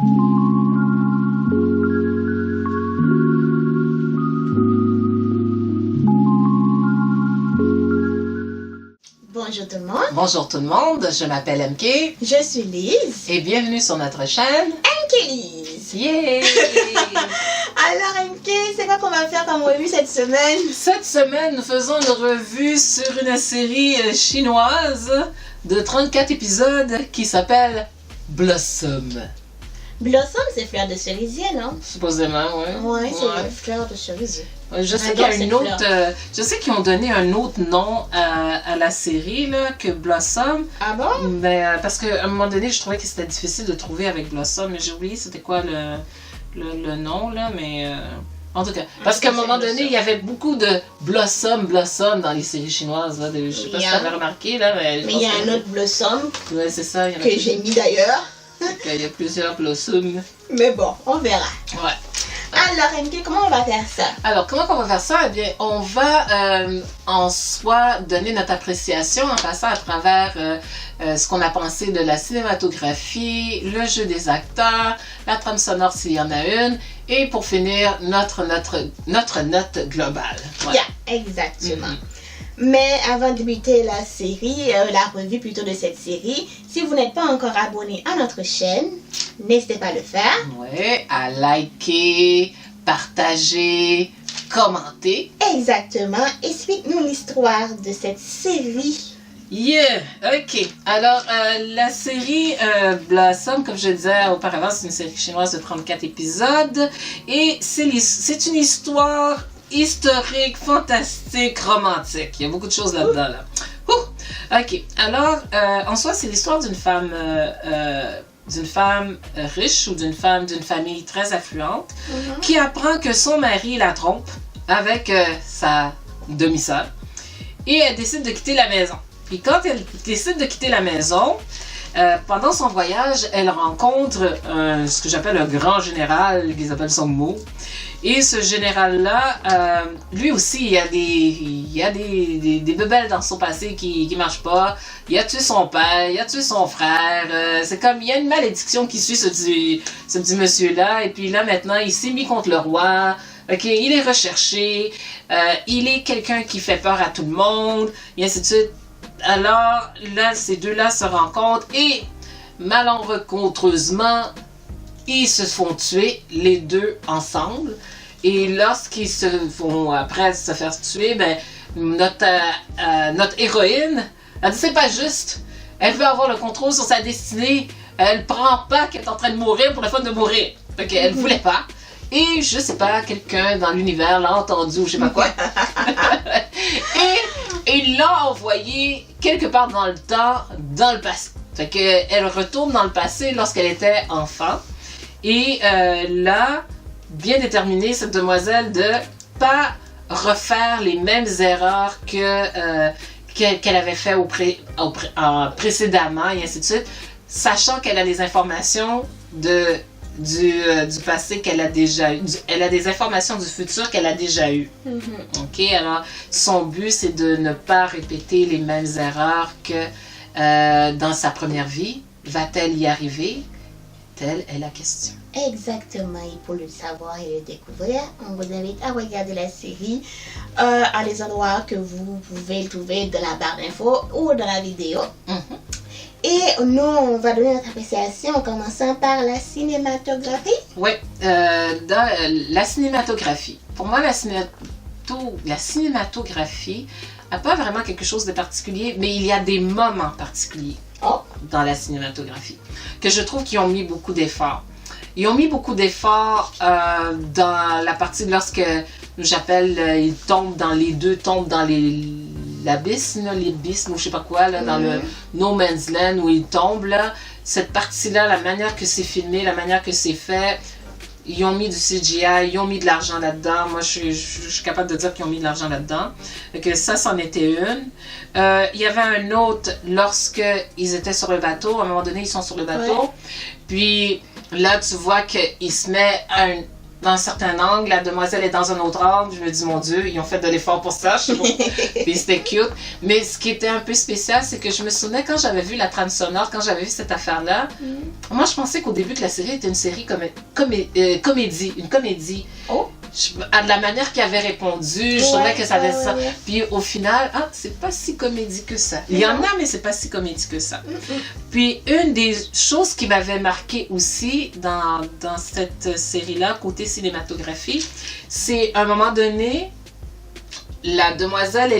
Bonjour tout le monde. Bonjour tout le monde, je m'appelle MK. Je suis Lise. Et bienvenue sur notre chaîne MK Lise. Yeah! Alors MK, c'est quoi qu'on va faire comme revue cette semaine? Cette semaine, nous faisons une revue sur une série chinoise de 34 épisodes qui s'appelle Blossom. Blossom, c'est fleur de cerisier, non? Supposément, oui. Ouais, c'est fleur de cerisier. Je sais qu'il y a une autre. Je sais qu'ils ont donné un autre nom à la série là, que Blossom. Ah bon? Mais parce qu'à un moment donné, je trouvais que c'était difficile de trouver avec Blossom, mais j'ai oublié c'était quoi le nom là, mais en tout cas. Parce qu'à un moment donné, il y avait beaucoup de Blossom dans les séries chinoises. Là, je sais pas si tu avais remarqué là, mais il y a un autre Blossom. Ouais, c'est ça. Que j'ai mis d'ailleurs. Il y a plusieurs Blossom. Mais bon, on verra. Ouais. Alors MK, comment on va faire ça? Alors, comment on va faire ça? Eh bien, on va en soi donner notre appréciation en passant à travers ce qu'on a pensé de la cinématographie, le jeu des acteurs, la trame sonore s'il y en a une, et pour finir, notre note globale. Ouais. Yeah, exactement. Mais avant de débuter la série, la revue plutôt de cette série, si vous n'êtes pas encore abonné à notre chaîne, n'hésitez pas à le faire. Oui, à liker, partager, commenter. Exactement. Explique-nous l'histoire de cette série. Yeah, ok. Alors, la série Blossom, comme je disais auparavant, c'est une série chinoise de 34 épisodes. Et c'est une histoire historique, fantastique, romantique. Il y a beaucoup de choses là-dedans. Là. Ok. Alors, en soi, c'est l'histoire d'une femme riche ou d'une famille très affluente qui apprend que son mari la trompe avec sa demi-sœur et elle décide de quitter la maison. Puis quand elle décide de quitter la maison, pendant son voyage, elle rencontre ce que j'appelle un grand général qui s'appelle Song Mu. Et ce général-là, lui aussi, il y a des bebelles dans son passé qui marchent pas. Il a tué son père, il a tué son frère. C'est comme, il y a une malédiction qui suit ce petit monsieur-là. Et puis là, maintenant, il s'est mis contre le roi. Ok, il est recherché. Il est quelqu'un qui fait peur à tout le monde. Et ainsi de suite. Alors, là, ces deux-là se rencontrent et, malencontreusement, ils se font tuer, les deux ensemble. Et lorsqu'ils se font, après se faire tuer, ben, notre héroïne, elle dit c'est pas juste. Elle veut avoir le contrôle sur sa destinée. Elle prend pas qu'elle est en train de mourir pour le fun de mourir. Fait qu'elle voulait pas. Et je sais pas, quelqu'un dans l'univers l'a entendu ou je sais pas quoi. et l'a envoyé quelque part dans le temps, dans le passé. Fait qu'elle retourne dans le passé lorsqu'elle était enfant. Et là, bien déterminée, cette demoiselle de pas refaire les mêmes erreurs qu'elle avait fait précédemment, et ainsi de suite, sachant qu'elle a les informations du passé qu'elle a déjà eu. Elle a des informations du futur qu'elle a déjà eues. Ok, alors son but, c'est de ne pas répéter les mêmes erreurs que dans sa première vie. Va-t-elle y arriver? Telle est la question. Exactement, et pour le savoir et le découvrir, on vous invite à regarder la série à les endroits que vous pouvez le trouver dans la barre d'infos ou dans la vidéo. Et nous, on va donner notre appréciation en commençant par la cinématographie. Oui, dans la cinématographie. Pour moi, la cinématographie n'a pas vraiment quelque chose de particulier, mais il y a des moments particuliers dans la cinématographie que je trouve qu'ils ont mis beaucoup d'efforts. Ils ont mis beaucoup d'efforts dans la partie lorsque j'appelle, ils tombent dans l'abysme, l'abysme ou je sais pas quoi, là, dans le No Man's Land où ils tombent là. Cette partie-là, la manière que c'est filmé, la manière que c'est fait, ils ont mis du CGI, ils ont mis de l'argent là-dedans. Moi, je suis capable de dire qu'ils ont mis de l'argent là-dedans. Donc ça, c'en était une. Il y avait un autre, lorsqu'ils étaient sur le bateau, à un moment donné, ils sont sur le bateau. Puis là, tu vois qu'il se met dans un certain angle, la demoiselle est dans un autre angle. Je me dis, mon Dieu, ils ont fait de l'effort pour ça. Je sais pas. Puis c'était cute. Mais ce qui était un peu spécial, c'est que je me souvenais quand j'avais vu la trame sonore, quand j'avais vu cette affaire-là, moi je pensais qu'au début que la série était une série comédie, une comédie. Oh. De la manière qu'il avait répondu, je trouvais que ça avait ça. Puis au final, c'est pas si comédie que ça. Il y en a, mais c'est pas si comédie que ça. Puis une des choses qui m'avait marqué aussi dans cette série-là, côté cinématographie, c'est à un moment donné, la demoiselle,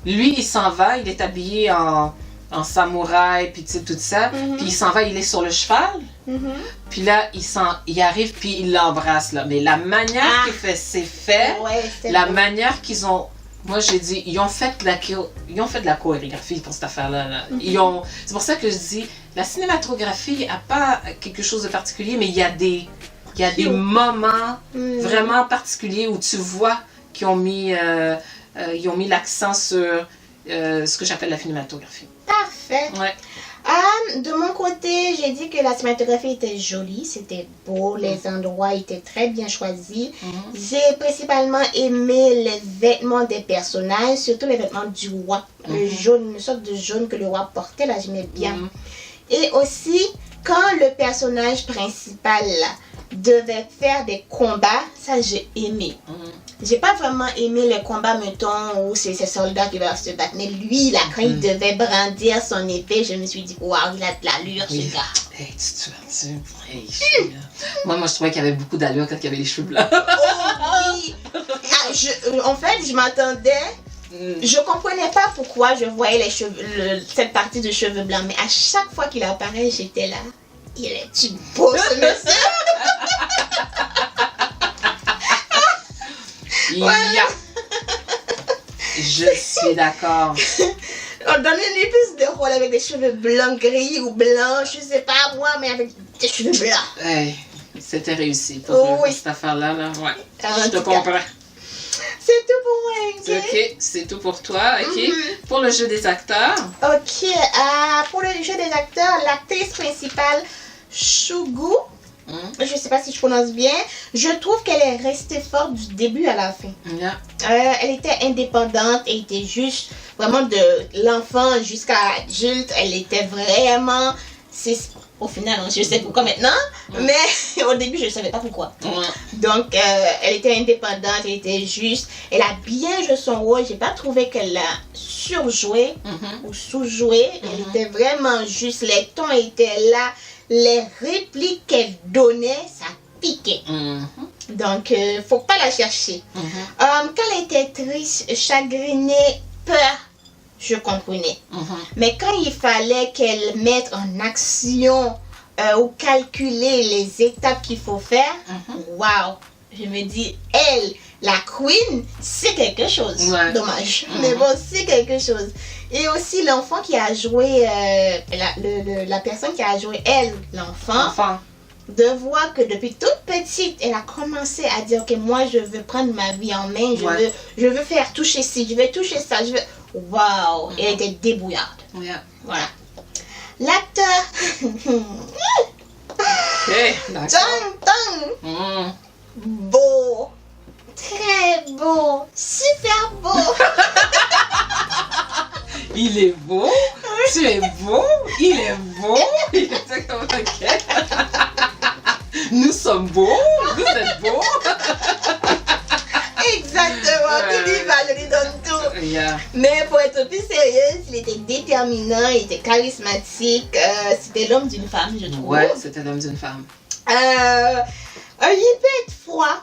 lui, il s'en va, il est habillé en samouraï, puis tu sais, tout ça. Puis il s'en va, il est sur le cheval. Puis là, il arrive, puis il l'embrasse, là. Mais la manière que c'est fait, la manière qu'ils ont... Moi, j'ai dit, ils ont fait de la chorégraphie pour cette affaire-là. Là. C'est pour ça que je dis, la cinématographie n'a pas quelque chose de particulier, mais il y a des moments vraiment particuliers où tu vois qu'ils ont mis l'accent sur ce que j'appelle la cinématographie. Parfait. Ouais. De mon côté, j'ai dit que la cinématographie était jolie, c'était beau, les endroits étaient très bien choisis. J'ai principalement aimé les vêtements des personnages, surtout les vêtements du roi. Le jaune, une sorte de jaune que le roi portait, là, j'aimais bien. Et aussi, quand le personnage principal devait faire des combats, ça j'ai aimé. J'ai pas vraiment aimé les combats, mettons, où c'est ces soldats qui doivent se battre. Mais lui, là, quand il devait brandir son épée, je me suis dit, waouh, il a de l'allure, ce gars. Moi, je trouvais qu'il y avait beaucoup d'allure quand il y avait les cheveux blancs. Oh oui! En fait, je m'attendais. Je comprenais pas pourquoi je voyais les cheveux, cette partie de cheveux blancs. Mais à chaque fois qu'il apparaît, j'étais là. Il est beau, ce monsieur! Je suis d'accord. Donnez-lui plus de rôle avec des cheveux blancs, gris ou blancs, je sais pas moi, mais avec des cheveux blancs. Hey, c'était réussi pour cette affaire-là. Là. Ouais. Je te comprends. C'est tout pour moi, ok, c'est tout pour toi. Ok. Pour le jeu des acteurs. Ok, pour le jeu des acteurs, l'actrice principale, Shugu. Je sais pas si je prononce bien. Je trouve qu'elle est restée forte du début à la fin. Elle était indépendante. Elle était juste vraiment de l'enfant jusqu'à l'adulte. Elle était vraiment... Au final, je sais pourquoi maintenant. Mais au début, je ne savais pas pourquoi. Donc, elle était indépendante. Elle était juste... Elle a bien joué son rôle. J'ai pas trouvé qu'elle l'a surjoué ou sous-joué. Elle était vraiment juste... Les tons étaient là. Les répliques qu'elle donnait, ça piquait. Donc, faut pas la chercher. Quand elle était triste, chagrinée, peur, je comprenais. Mais quand il fallait qu'elle mette en action ou calculer les étapes qu'il faut faire, waouh! Je me dis, elle, la queen, c'est quelque chose. Dommage. Mais bon, c'est quelque chose. Et aussi l'enfant qui a joué, la personne qui a joué, elle, l'enfant, de voir que depuis toute petite, elle a commencé à dire que moi, je veux prendre ma vie en main, je veux faire toucher ci, je veux toucher ça, je veux... Waouh! Elle était débrouillarde. Voilà. L'acteur... Beau. Très beau. Super beau. Il est beau. Tu es beau. Il est beau. Il est ok. Nous sommes beaux. Vous êtes beaux. Exactement. Tu lui vas, je lui donne tout. Mais pour être plus sérieuse, il était déterminant, il était charismatique. C'était l'homme d'une femme, je trouve. Ouais, c'était l'homme d'une femme. Il peut être froid,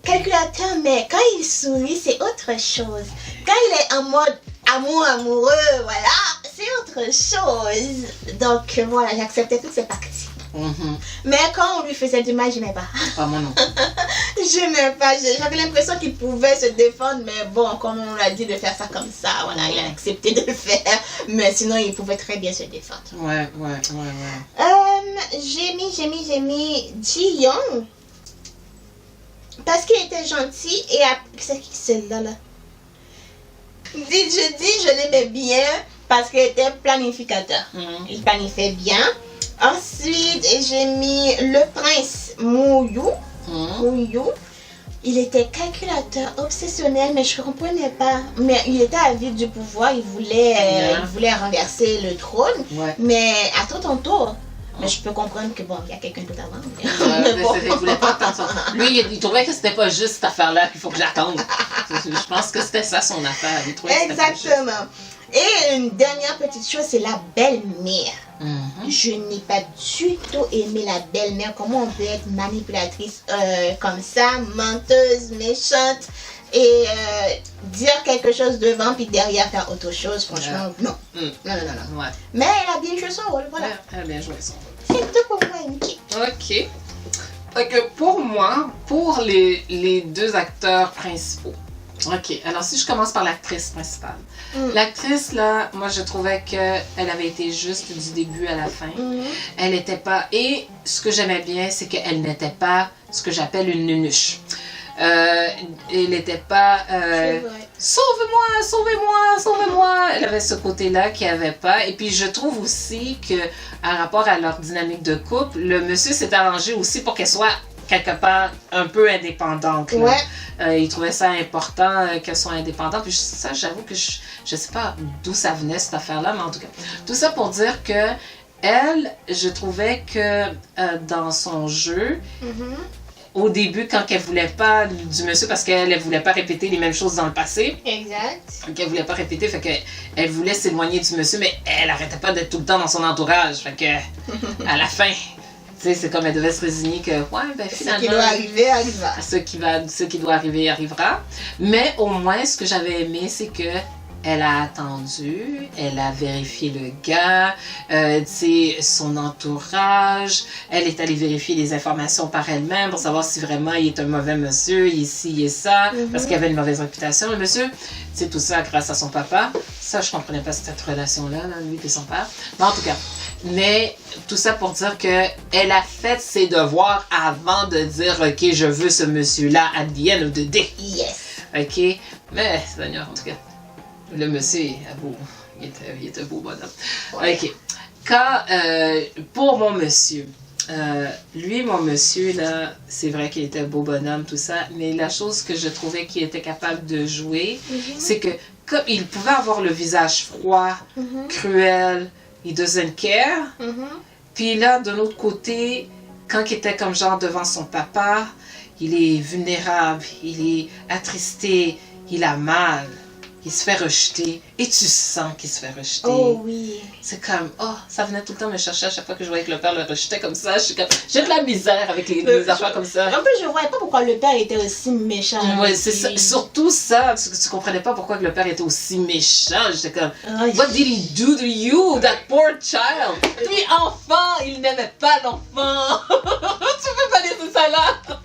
calculateur, mais quand il sourit, c'est autre chose. Quand il est en mode amoureux, voilà, c'est autre chose. Donc voilà, j'acceptais toutes ces parties. Mais quand on lui faisait du mal, je n'aimais pas. Pas moi non. Je n'aimais pas. J'avais l'impression qu'il pouvait se défendre, mais bon, comme on l'a dit de faire ça comme ça, voilà, il a accepté de le faire. Mais sinon, il pouvait très bien se défendre. Ouais. J'ai mis Ji Young. Parce qu'il était gentil et c'est qui celle-là là? Je l'aimais bien parce qu'il était planificateur. Il planifiait bien. Ensuite, j'ai mis le prince Muyu. Yu. Il était calculateur, obsessionnel, mais je comprenais pas. Mais il était avide du pouvoir, il voulait renverser le trône. Ouais. Mais à ton tour. Mais je peux comprendre que bon, il y a quelqu'un d'autre avant. Il voulait pas attendre ça. Lui, il trouvait que c'était pas juste cette affaire-là qu'il faut que j'attende. Je pense que c'était ça son affaire. Il trouvait que c'était pas juste. Exactement. Et une dernière petite chose, c'est la belle-mère. Je n'ai pas du tout aimé la belle-mère. Comment on peut être manipulatrice comme ça, menteuse, méchante, et dire quelque chose devant, puis derrière faire autre chose. Franchement, non. Non. Ouais. Mais elle a bien joué son rôle, voilà. Elle a bien joué son rôle. C'est tout pour moi, Mickey. Ok. Donc, pour moi, pour les deux acteurs principaux. Ok, alors si je commence par l'actrice principale. L'actrice, là, moi je trouvais qu'elle avait été juste du début à la fin. Elle n'était pas... Et ce que j'aimais bien, c'est qu'elle n'était pas ce que j'appelle une nunuche. Elle n'était pas... Sauvez-moi, sauvez-moi, sauvez-moi. Elle avait ce côté-là qu'il n'y avait pas. Et puis je trouve aussi que, à rapport à leur dynamique de couple, le monsieur s'est arrangé aussi pour qu'elle soit quelque part un peu indépendante. Là. Il trouvait ça important qu'elle soit indépendante. Puis ça, j'avoue que je sais pas d'où ça venait cette affaire-là, mais en tout cas, tout ça pour dire que elle, je trouvais que dans son jeu, au début, quand elle voulait pas du monsieur, parce qu'elle voulait pas répéter les mêmes choses dans le passé. Exact. Qu'elle voulait pas répéter, fait qu'elle voulait s'éloigner du monsieur, mais elle arrêtait pas d'être tout le temps dans son entourage. Fait que, à la fin, tu sais, c'est comme elle devait se résigner que, ouais, ben finalement... Ce qui doit arriver, arrivera. Ce qui doit arriver, arrivera. Mais au moins, ce que j'avais aimé, c'est que elle a attendu, elle a vérifié le gars, tu sais, son entourage, elle est allée vérifier les informations par elle-même pour savoir si vraiment il est un mauvais monsieur, il est ci, il est ça, parce qu'il avait une mauvaise réputation, le monsieur. Tu sais, tout ça grâce à son papa. Ça, je comprenais pas cette relation-là, là, lui et son père. Mais en tout cas, mais tout ça pour dire que elle a fait ses devoirs avant de dire, OK, je veux ce monsieur-là at the end of the day. Yes. OK? Mais, Seigneur, en tout cas, le monsieur, il était beau bonhomme. Ouais. OK. Quand, pour mon monsieur, lui, mon monsieur, là, c'est vrai qu'il était beau bonhomme, tout ça, mais la chose que je trouvais qu'il était capable de jouer, c'est que comme il pouvait avoir le visage froid, cruel, he doesn't care. Puis là, de l'autre côté, quand il était comme genre devant son papa, il est vulnérable, il est attristé, il a mal. Il se fait rejeter et tu sens qu'il se fait rejeter. Oh oui. C'est comme, oh, ça venait tout le temps me chercher à chaque fois que je voyais que le père le rejetait comme ça. Je suis comme, j'ai de la misère avec les affaires comme ça. En plus, je ne voyais pas pourquoi le père était aussi méchant. Ouais, c'est ça. Surtout ça, tu comprenais pas pourquoi que le père était aussi méchant. J'étais comme, what did he do to you, that poor child? Lui, enfant, il n'aimait pas l'enfant. Tu peux pas dire ça là?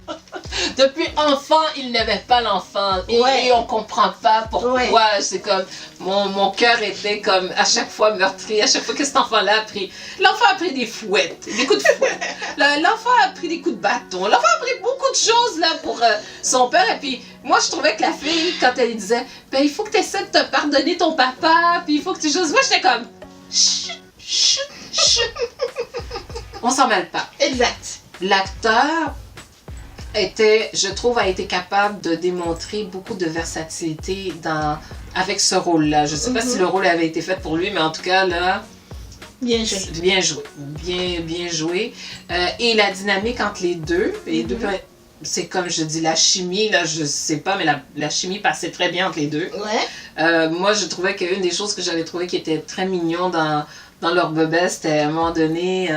Depuis enfant, il n'aimait pas l'enfant. Et on comprend pas pourquoi. C'est comme, mon cœur était comme, à chaque fois meurtri, à chaque fois que cet enfant-là a pris. L'enfant a pris des fouettes, des coups de fouette. L'enfant a pris des coups de bâton. L'enfant a pris beaucoup de choses là pour son père. Et puis, moi, je trouvais que la fille, quand elle disait, ben, il faut que tu essaies de te pardonner ton papa, puis il faut que tu choses. Moi, j'étais comme, chut, chut, chut. On s'en mêle pas. Exact. L'acteur je trouve, a été capable de démontrer beaucoup de versatilité avec ce rôle-là. Je ne sais pas si le rôle avait été fait pour lui, mais en tout cas, là... Bien joué. Bien joué. Bien joué. Et la dynamique entre les deux, c'est comme je dis, la chimie, là, je sais pas, mais la chimie passait très bien entre les deux. Ouais. Moi, je trouvais qu'une des choses que j'avais trouvé qui était très mignon dans leur bebé, c'était à un moment donné,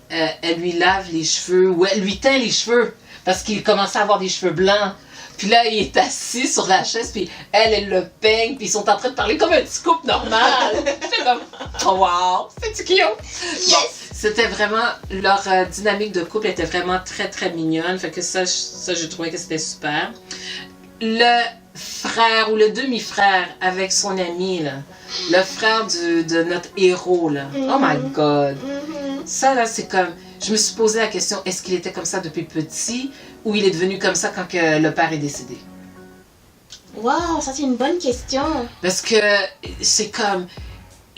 elle lui lave les cheveux, ou elle lui teint les cheveux. Parce qu'il commençait à avoir des cheveux blancs. Puis là, il est assis sur la chaise, puis elle le peigne, puis ils sont en train de parler comme un petit couple normal. J'étais comme, oh wow, c'est cute! Yes! Bon, c'était vraiment, leur dynamique de couple était vraiment très, très mignonne. Fait que ça je trouvais que c'était super. Le frère ou le demi-frère avec son ami, là, le frère de notre héros, là. Oh my God! Ça, là, c'est comme... Je me suis posé la question, est-ce qu'il était comme ça depuis petit ou il est devenu comme ça quand que le père est décédé? Wow, ça c'est une bonne question. Parce que c'est comme...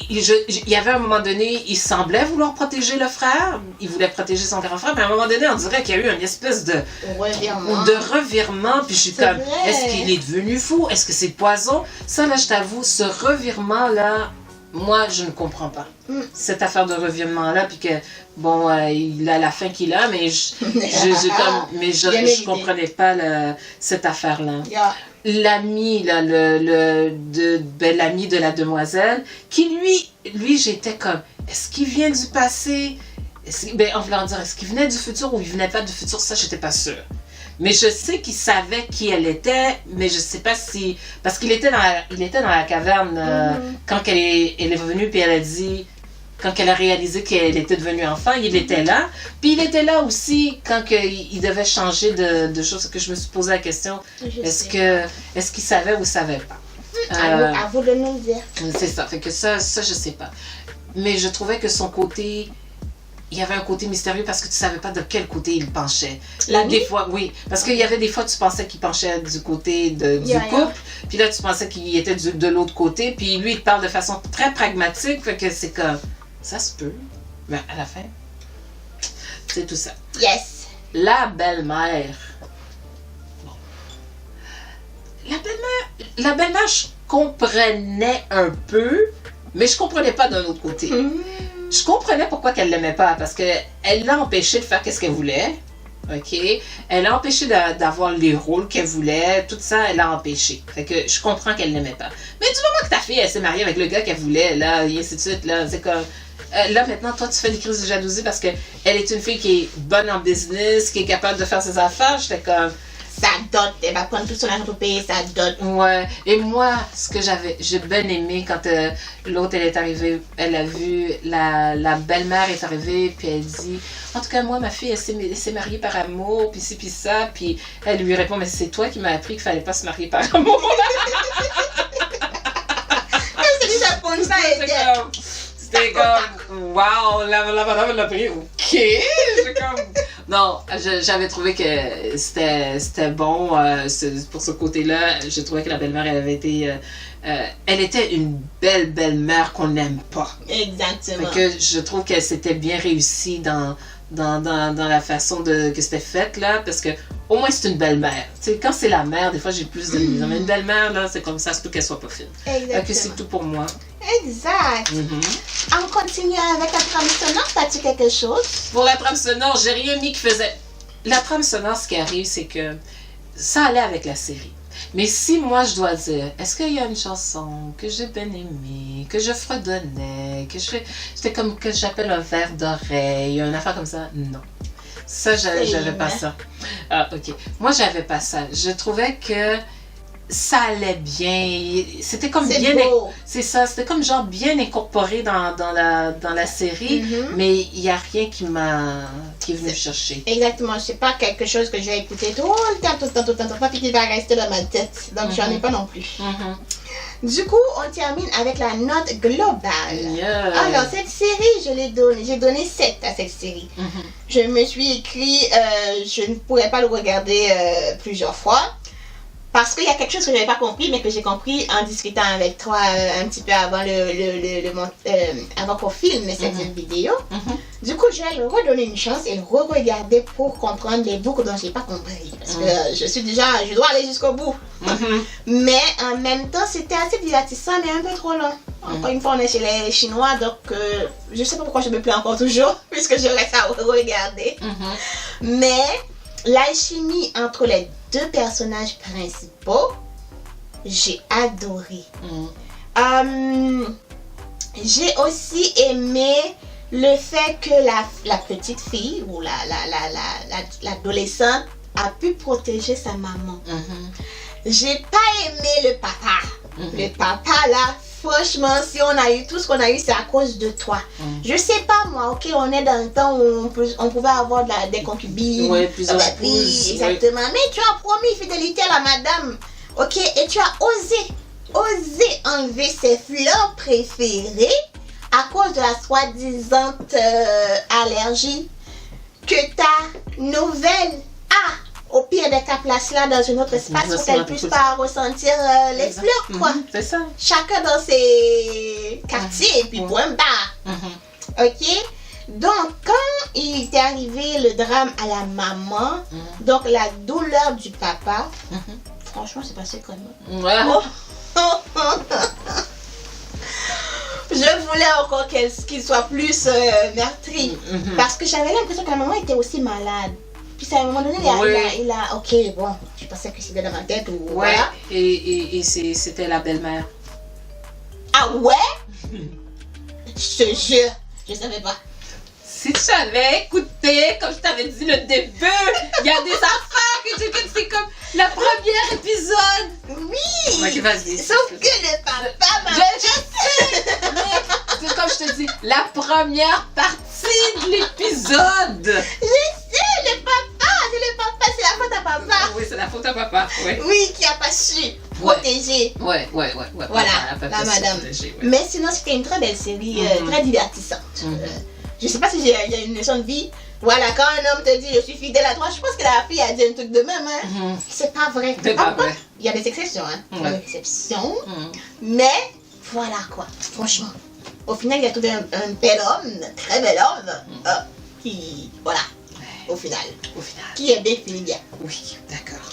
il y avait un moment donné, il semblait vouloir protéger le frère, il voulait protéger son grand frère, mais à un moment donné, on dirait qu'il y a eu une espèce de revirement, puis je suis comme, est-ce qu'il est devenu fou? Est-ce que c'est poison? Ça, là, je t'avoue, ce revirement-là, moi, je ne comprends pas. Cette affaire de revirement-là, puis que, bon, il a la fin qu'il a, mais je comprenais pas cette affaire-là. Yeah. L'ami, là, l'ami de la demoiselle, qui lui, j'étais comme, est-ce qu'il vient du passé? En voulant dire, est-ce qu'il venait du futur ou il venait pas du futur? Ça, j'étais pas sûre. Mais je sais qu'il savait qui elle était, mais je sais pas si... Parce qu'il était dans la caverne quand elle est revenue, puis elle a dit... Quand elle a réalisé qu'elle était devenue enfant, il était là. Puis il était là aussi quand il devait changer de choses, que je me suis posé la question. Est-ce qu'il savait ou savait pas? À vous de nous le dire. C'est ça. Fait que ça, je sais pas. Mais je trouvais que son côté... Il y avait un côté mystérieux parce que tu savais pas de quel côté il penchait. Là, des fois, oui. Parce qu'il y avait des fois, tu pensais qu'il penchait du côté du couple. Puis là, tu pensais qu'il était de l'autre côté. Puis lui, il parle de façon très pragmatique. Fait que c'est comme... Ça se peut. Mais à la fin, c'est tout ça. Yes. La belle-mère. Bon. La belle-mère, je comprenais un peu, mais je comprenais pas d'un autre côté. Je comprenais pourquoi qu'elle l'aimait pas, parce qu'elle l'a empêché de faire ce qu'elle voulait. OK? Elle l'a empêché d'avoir les rôles qu'elle voulait. Tout ça, elle l'a empêché. Fait que je comprends qu'elle l'aimait pas. Mais du moment que ta fille, elle s'est mariée avec le gars qu'elle voulait, là, et ainsi de suite, là, c'est comme... là, maintenant, toi, tu fais des crises de jalousie parce qu'elle est une fille qui est bonne en business, qui est capable de faire ses affaires. J'étais comme... Ça dot, elle va prendre tout son argent pour payer, ça dot. Ouais, et moi, j'ai bien aimé quand l'autre, elle est arrivée, elle a vu, la belle-mère est arrivée, puis elle dit, en tout cas, moi, ma fille, elle s'est mariée par amour, puis ci, puis ça, puis elle lui répond, mais c'est toi qui m'as appris qu'il fallait pas se marier par amour. C'est déjà pour ça, C'était comme, wow, la madame l'a pris, ok. J'ai comme... Non, j'avais trouvé que c'était bon pour ce côté-là. J'ai trouvé que la belle-mère, elle avait été... elle était une belle-mère qu'on n'aime pas. Exactement. Fait que je trouve que c'était bien réussi dans la façon que c'était fait, là, parce que au moins c'est une belle-mère. Tu sais, quand c'est la mère, des fois j'ai plus de misère. Mais une belle-mère, là, c'est comme ça, surtout qu'elle soit pas fine. Exactement. Que c'est tout pour moi. Exact. On continue avec la trame sonore. As-tu quelque chose? Pour la trame sonore, j'ai rien mis qui faisait... La trame sonore, ce qui arrive, c'est que ça allait avec la série. Mais si moi, je dois dire, est-ce qu'il y a une chanson que j'ai bien aimée, que je fredonnais, c'était comme que j'appelle un verre d'oreille, une affaire comme ça? Non. Ça, j'avais pas ça. Ah, ok. Moi, j'avais pas ça. Je trouvais que ça allait bien. C'était comme bien... beau. C'est ça. C'était comme genre bien incorporé dans la série, mais il n'y a rien qui est venu me chercher. Exactement. C'est pas quelque chose que je vais écouter tout le temps, pas puis qui va rester dans ma tête. Donc, j'en ai pas non plus. Du coup, on termine avec la note globale. Yeah. Alors, cette série, j'ai donné 7 à cette série. Je me suis écrit, je ne pourrais pas le regarder plusieurs fois. Parce qu'il y a quelque chose que je n'avais pas compris, mais que j'ai compris en discutant avec toi un petit peu avant avant qu'on filme cette vidéo. Du coup, je vais lui redonner une chance et le re-regarder pour comprendre les bouts dont je n'ai pas compris. Parce que je dois aller jusqu'au bout. Mais en même temps, c'était assez divertissant, mais un peu trop long. Encore une fois, on est chez les Chinois, donc je ne sais pas pourquoi je me plais encore toujours, puisque je reste à regarder. Mais l'alchimie entre les deux personnages principaux, j'ai adoré. J'ai aussi aimé le fait que la petite fille ou l'adolescente a pu protéger sa maman. J'ai pas aimé le papa. Le papa là, franchement, si on a eu tout ce qu'on a eu, c'est à cause de toi. Je sais pas moi, ok, on est dans le temps où on pouvait avoir des concubines, plusieurs épouses, exactement. Mais tu as promis fidélité à la madame, ok, et tu as osé enlever ses fleurs préférées à cause de la soi-disant allergie que ta nouvelle a. Au pire des ta place là dans un autre espace pour qu'elle puisse pas ressentir les fleurs, quoi. C'est ça. Chacun dans ses quartiers, et puis point barre. Ok? Donc, quand il est arrivé le drame à la maman, donc la douleur du papa, franchement, c'est passé comment? Ouais. Je voulais encore qu'il soit plus meurtri. Parce que j'avais l'impression que la maman était aussi malade. Puis à un moment donné, il a ok, bon, je pensais que c'était dans ma tête ou ouais, voilà. Et c'était la belle-mère. Ah ouais? Je te jure, je savais pas. Si tu avais écouté, comme je t'avais dit le début, il y a des affaires que c'est comme le premier épisode. Oui! Ok, vas-y. Sauf que le papa m'a... Je sais! Mais, c'est comme je te dis, la première partie de l'épisode. Je sais, le papa, c'est la faute à papa. Oui, c'est la faute à papa, oui. Oui, qui a pas su protéger. Ouais. Voilà, la madame. Protéger, ouais. Mais sinon, c'était une très belle série, très divertissante. Je sais pas si il y a une leçon de vie. Voilà, quand un homme te dit je suis fidèle à toi, je pense que la fille a dit un truc de même. Hein. C'est pas vrai. C'est pas vrai. Il y a des exceptions. Hein. Il y a des exceptions. Mais voilà quoi. Franchement. Au final, il a trouvé un bel homme, un très bel homme. Qui, voilà. Au final. Qui est bien fini bien. Oui, d'accord.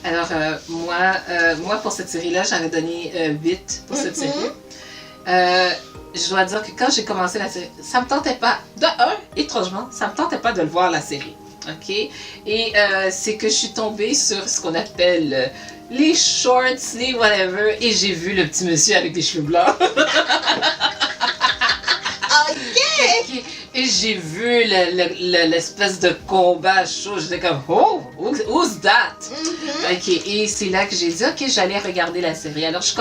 Alors, moi, pour cette série-là, j'avais donné 8 pour cette série. Je dois dire que quand j'ai commencé la série, ça me tentait pas. De un, étrangement, ça me tentait pas de le voir la série. Ok? Et c'est que je suis tombée sur ce qu'on appelle les shorts, les whatever, et j'ai vu le petit monsieur avec des cheveux blancs. Ok! Et j'ai vu l'espèce de combat chaud. J'étais comme, oh, who's that? Ok, et c'est là que j'ai dit, ok, j'allais regarder la série. Alors je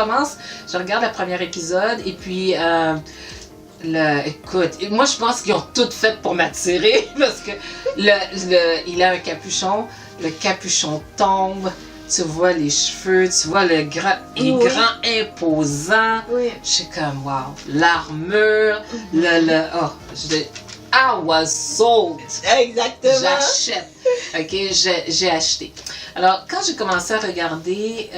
regarde le premier épisode, et puis, écoute, moi je pense qu'ils ont tout fait pour m'attirer, parce que il a un capuchon, le capuchon tombe, tu vois les cheveux, tu vois le grand imposant. Oui. Je suis comme, wow, l'armure, I was sold. Exactement. J'achète. Ok, j'ai acheté. Alors, quand j'ai commencé à regarder,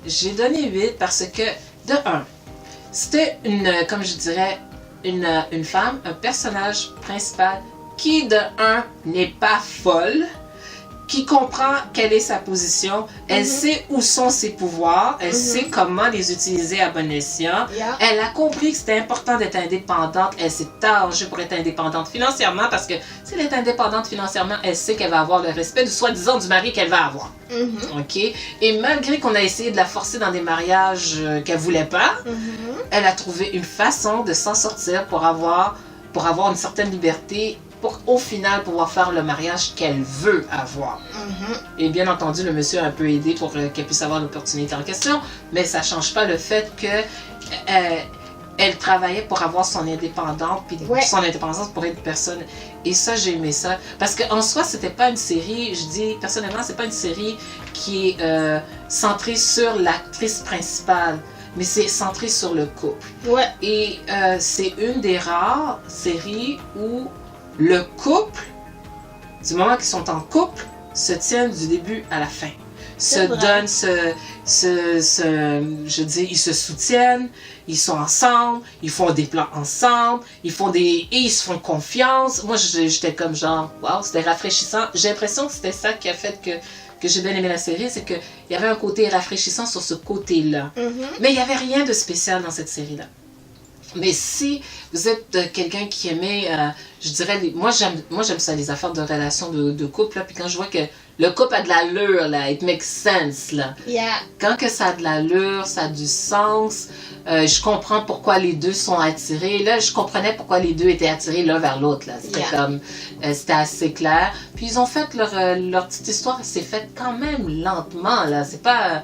j'ai donné 8 parce que, de 1, c'était comme je dirais, une femme, un personnage principal qui, de 1, n'est pas folle, qui comprend quelle est sa position, elle sait où sont ses pouvoirs, elle sait comment les utiliser à bon escient, elle a compris que c'était important d'être indépendante, elle s'est arrangée pour être indépendante financièrement, parce que si elle est indépendante financièrement, elle sait qu'elle va avoir le respect du soi-disant du mari qu'elle va avoir. Ok? Et malgré qu'on a essayé de la forcer dans des mariages qu'elle voulait pas, elle a trouvé une façon de s'en sortir pour avoir une certaine liberté, pour au final pouvoir faire le mariage qu'elle veut avoir. Et bien entendu, le monsieur a un peu aidé pour qu'elle puisse avoir l'opportunité en question, mais ça ne change pas le fait que elle travaillait pour avoir son indépendance, puis son indépendance pour être personne. Et ça, j'ai aimé ça. Parce qu'en soi, c'était pas une série, je dis personnellement, c'est pas une série qui est centrée sur l'actrice principale, mais c'est centré sur le couple. Et c'est une des rares séries où le couple, du moment qu'ils sont en couple, se tiennent du début à la fin. Ils se soutiennent, ils sont ensemble, ils font des plans ensemble, et ils se font confiance. Moi, j'étais comme genre, waouh, c'était rafraîchissant. J'ai l'impression que c'était ça qui a fait que j'ai bien aimé la série, c'est qu'il y avait un côté rafraîchissant sur ce côté-là. Mais il n'y avait rien de spécial dans cette série-là. Mais si vous êtes quelqu'un qui aimait, je dirais, moi j'aime ça, les affaires de relations de couple, là, puis quand je vois que le couple a de l'allure, là, it makes sense, là. Quand que ça a de l'allure, ça a du sens, je comprends pourquoi les deux sont attirés. Là, je comprenais pourquoi les deux étaient attirés l'un vers l'autre, là. C'était comme, c'était assez clair. Puis ils ont fait leur petite histoire, c'est fait quand même lentement, là. C'est pas...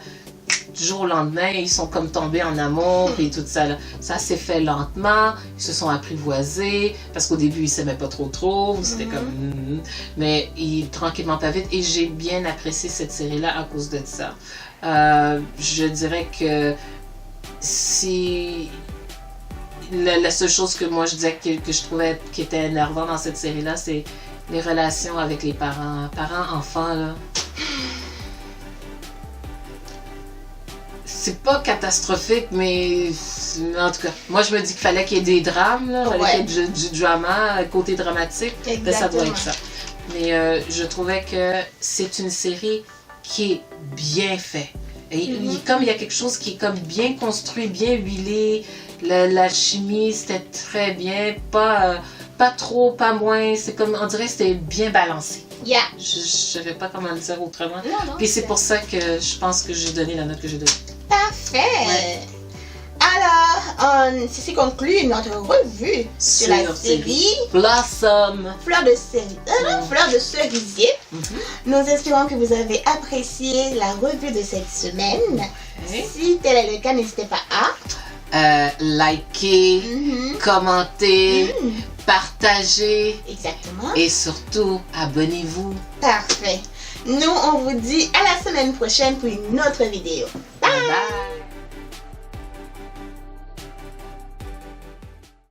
du jour au lendemain, ils sont comme tombés en amour et tout ça. Là. Ça s'est fait lentement, ils se sont apprivoisés, parce qu'au début, ils s'aimaient pas trop, c'était comme... Mais tranquillement, pas vite, et j'ai bien apprécié cette série-là à cause de ça. Je dirais que si... La seule chose que moi je disais que je trouvais qui était énervant dans cette série-là, c'est les relations avec les parents. Parents-enfants, là... c'est pas catastrophique, mais en tout cas, moi je me dis qu'il fallait qu'il y ait des drames, là, fallait qu'il y ait du drama, côté dramatique, ben, ça doit être ça. Mais je trouvais que c'est une série qui est bien faite. Et comme il y a quelque chose qui est comme bien construit, bien huilé, la chimie c'était très bien, pas trop, pas moins, c'est comme, on dirait que c'était bien balancé. Yeah. Je savais pas comment le dire autrement. Non, puis c'est pour ça que je pense que j'ai donné la note que j'ai donnée. Parfait. Ouais. Alors, ceci conclut notre revue sur la série Blossom. Fleur de cerisier. Nous espérons que vous avez apprécié la revue de cette semaine. Si tel est le cas, n'hésitez pas à liker, commenter, partager. Exactement. Et surtout, abonnez-vous. Parfait. Nous, on vous dit à la semaine prochaine pour une autre vidéo.